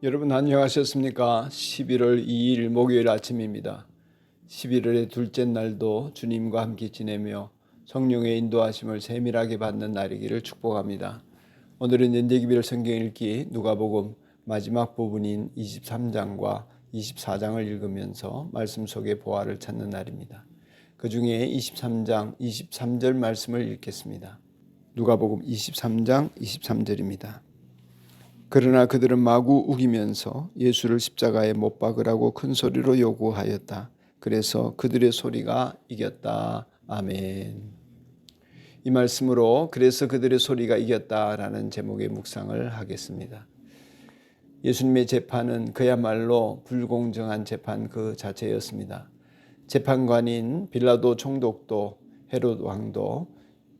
여러분 안녕하셨습니까? 11월 2일 목요일 아침입니다. 11월의 둘째 날도 주님과 함께 지내며 성령의 인도하심을 세밀하게 받는 날이기를 축복합니다. 오늘은 연대기별 성경 읽기 누가복음 마지막 부분인 23장과 24장을 읽으면서 말씀 속의 보화를 찾는 날입니다. 그 중에 23장 23절 말씀을 읽겠습니다. 누가복음 23장 23절입니다. 그러나 그들은 마구 우기면서 예수를 십자가에 못 박으라고 큰 소리로 요구하였다. 그래서 그들의 소리가 이겼다. 아멘. 이 말씀으로 그래서 그들의 소리가 이겼다라는 제목의 묵상을 하겠습니다. 예수님의 재판은 그야말로 불공정한 재판 그 자체였습니다. 재판관인 빌라도 총독도 헤롯 왕도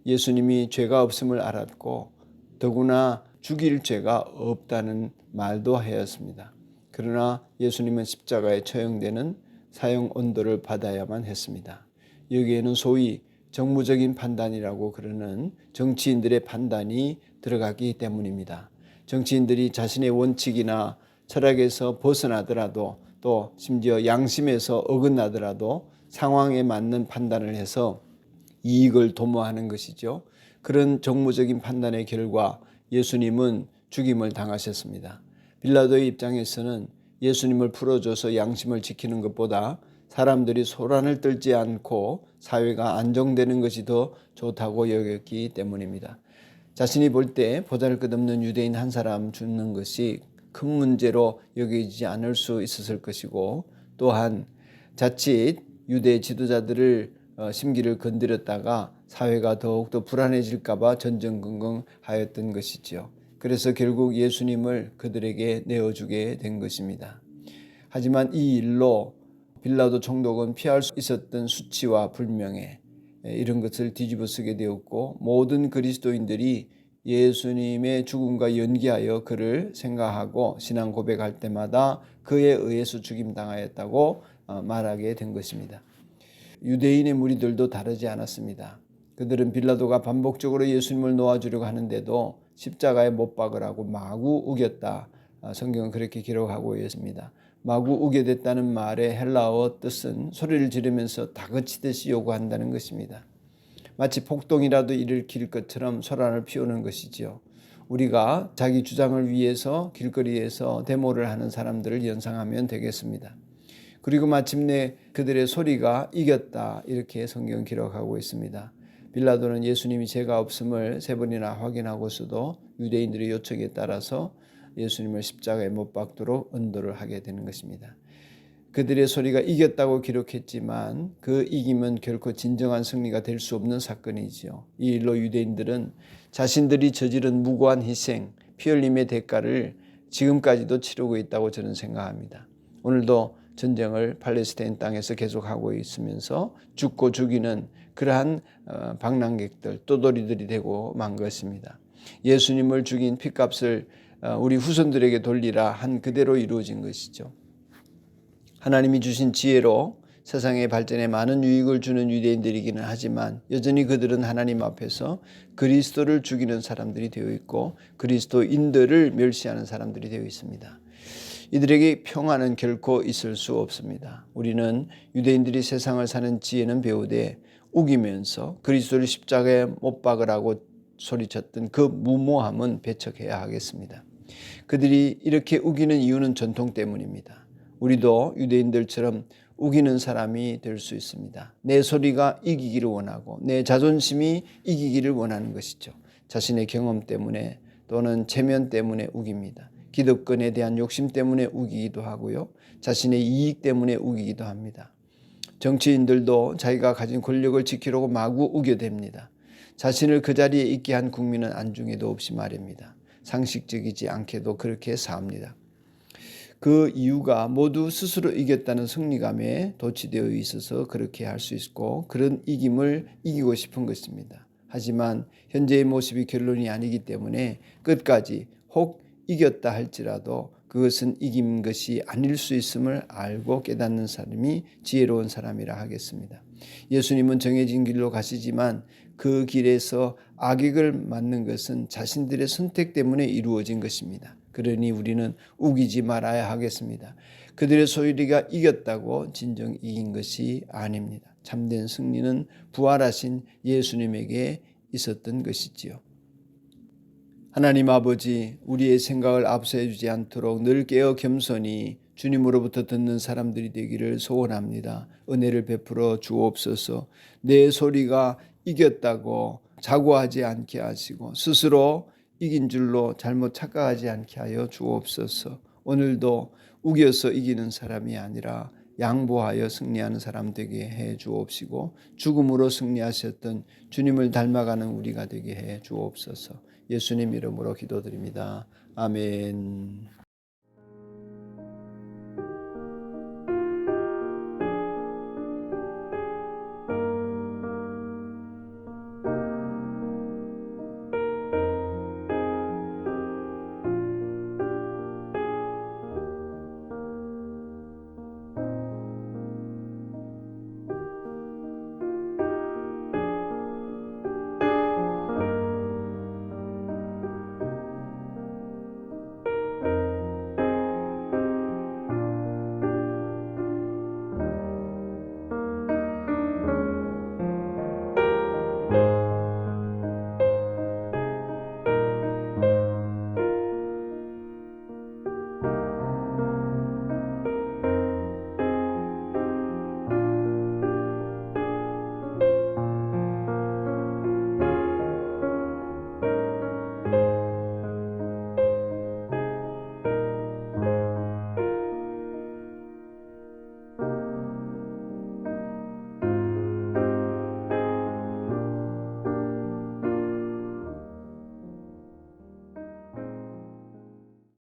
예수님이 죄가 없음을 알았고 더구나 죽일 죄가 없다는 말도 하였습니다. 그러나 예수님은 십자가에 처형되는 사형 온도를 받아야만 했습니다. 여기에는 소위 정무적인 판단이라고 그러는 정치인들의 판단이 들어가기 때문입니다. 정치인들이 자신의 원칙이나 철학에서 벗어나더라도 또 심지어 양심에서 어긋나더라도 상황에 맞는 판단을 해서 이익을 도모하는 것이죠. 그런 정무적인 판단의 결과 예수님은 죽임을 당하셨습니다. 빌라도의 입장에서는 예수님을 풀어줘서 양심을 지키는 것보다 사람들이 소란을 떨지 않고 사회가 안정되는 것이 더 좋다고 여겼기 때문입니다. 자신이 볼 때 보잘것없는 유대인 한 사람 죽는 것이 큰 문제로 여기지 않을 수 있었을 것이고 또한 자칫 유대 지도자들을 심기를 건드렸다가 사회가 더욱더 불안해질까 봐 전전긍긍하였던 것이지요. 그래서 결국 예수님을 그들에게 내어주게 된 것입니다. 하지만 이 일로 빌라도 총독은 피할 수 있었던 수치와 불명예 이런 것을 뒤집어쓰게 되었고 모든 그리스도인들이 예수님의 죽음과 연기하여 그를 생각하고 신앙 고백할 때마다 그에 의해서 죽임당하였다고 말하게 된 것입니다. 유대인의 무리들도 다르지 않았습니다. 그들은 빌라도가 반복적으로 예수님을 놓아주려고 하는데도 십자가에 못 박으라고 마구 우겼다. 성경은 그렇게 기록하고 있습니다. 마구 우겨댔다는 말의 헬라어 뜻은 소리를 지르면서 다그치듯이 요구한다는 것입니다. 마치 폭동이라도 일으킬 것처럼 소란을 피우는 것이지요. 우리가 자기 주장을 위해서 길거리에서 데모를 하는 사람들을 연상하면 되겠습니다. 그리고 마침내 그들의 소리가 이겼다 이렇게 성경 기록하고 있습니다. 빌라도는 예수님이 죄가 없음을 3번이나 확인하고서도 유대인들의 요청에 따라서 예수님을 십자가에 못 박도록 언도를 하게 되는 것입니다. 그들의 소리가 이겼다고 기록했지만 그 이김은 결코 진정한 승리가 될 수 없는 사건이지요. 이 일로 유대인들은 자신들이 저지른 무고한 희생, 피 흘림의 대가를 지금까지도 치르고 있다고 저는 생각합니다. 오늘도 전쟁을 팔레스타인 땅에서 계속하고 있으면서 죽고 죽이는 그러한 방랑객들, 떠돌이들이 되고 만 것입니다. 예수님을 죽인 핏값을 우리 후손들에게 돌리라 한 그대로 이루어진 것이죠. 하나님이 주신 지혜로 세상의 발전에 많은 유익을 주는 유대인들이기는 하지만 여전히 그들은 하나님 앞에서 그리스도를 죽이는 사람들이 되어 있고 그리스도인들을 멸시하는 사람들이 되어 있습니다. 이들에게 평화는 결코 있을 수 없습니다. 우리는 유대인들이 세상을 사는 지혜는 배우되 우기면서 그리스도를 십자가에 못 박으라고 소리쳤던 그 무모함은 배척해야 하겠습니다. 그들이 이렇게 우기는 이유는 전통 때문입니다. 우리도 유대인들처럼 우기는 사람이 될 수 있습니다. 내 소리가 이기기를 원하고 내 자존심이 이기기를 원하는 것이죠. 자신의 경험 때문에 또는 체면 때문에 우깁니다. 기득권에 대한 욕심 때문에 우기기도 하고요. 자신의 이익 때문에 우기기도 합니다. 정치인들도 자기가 가진 권력을 지키려고 마구 우겨댑니다. 자신을 그 자리에 있게 한 국민은 안중에도 없이 말입니다. 상식적이지 않게도 그렇게 사합니다. 그 이유가 모두 스스로 이겼다는 승리감에 도취되어 있어서 그렇게 할 수 있고 그런 이김을 이기고 싶은 것입니다. 하지만 현재의 모습이 결론이 아니기 때문에 끝까지 혹 이겼다 할지라도 그것은 이긴 것이 아닐 수 있음을 알고 깨닫는 사람이 지혜로운 사람이라 하겠습니다. 예수님은 정해진 길로 가시지만 그 길에서 악익을 맞는 것은 자신들의 선택 때문에 이루어진 것입니다. 그러니 우리는 우기지 말아야 하겠습니다. 그들의 소리가 이겼다고 진정 이긴 것이 아닙니다. 참된 승리는 부활하신 예수님에게 있었던 것이지요. 하나님 아버지, 우리의 생각을 앞서해 주지 않도록 늘 깨어 겸손히 주님으로부터 듣는 사람들이 되기를 소원합니다. 은혜를 베풀어 주옵소서. 내 소리가 이겼다고 자고하지 않게 하시고 스스로 이긴 줄로 잘못 착각하지 않게 하여 주옵소서. 오늘도 우겨서 이기는 사람이 아니라 양보하여 승리하는 사람 되게 해 주옵시고 죽음으로 승리하셨던 주님을 닮아가는 우리가 되게 해 주옵소서. 예수님 이름으로 기도드립니다. 아멘.